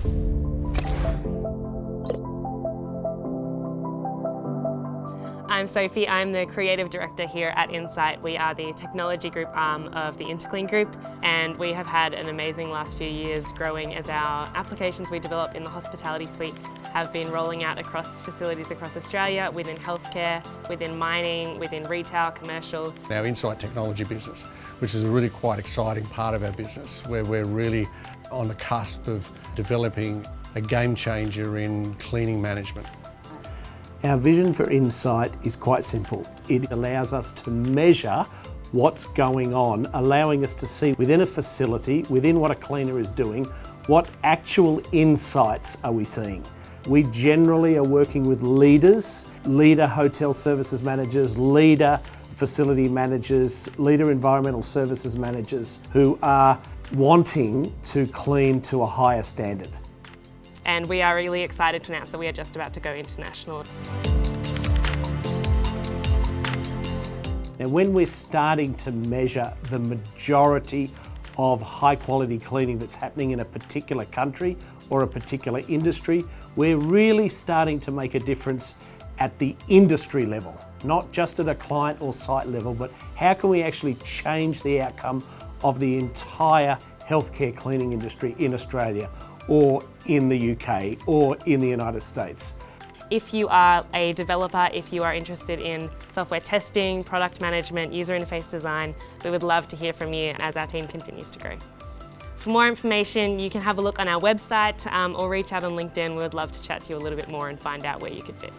I'm Sophie, I'm the Creative Director here at 1nsight. We are the technology group arm of the Interclean Group, and we have had an amazing last few years growing as our applications we develop in the hospitality suite have been rolling out across facilities across Australia, within healthcare, within mining, within retail, commercial. Our 1nsight technology business, which is a really quite exciting part of our business, where we're really on the cusp of developing a game changer in cleaning management. Our vision for 1nsight is quite simple. It allows us to measure what's going on, allowing us to see within a facility, within what a cleaner is doing, what actual insights are we seeing. We generally are working with leaders, leader hotel services managers, leader facility managers, leader environmental services managers who are wanting to clean to a higher standard. And we are really excited to announce that we are just about to go international. Now, when we're starting to measure the majority of high quality cleaning that's happening in a particular country or a particular industry, we're really starting to make a difference at the industry level, not just at a client or site level, but how can we actually change the outcome of the entire healthcare cleaning industry in Australia, or in the UK, or in the United States. If you are a developer, if you are interested in software testing, product management, user interface design, we would love to hear from you as our team continues to grow. For more information, you can have a look on our website or reach out on LinkedIn. We would love to chat to you a little bit more and find out where you could fit.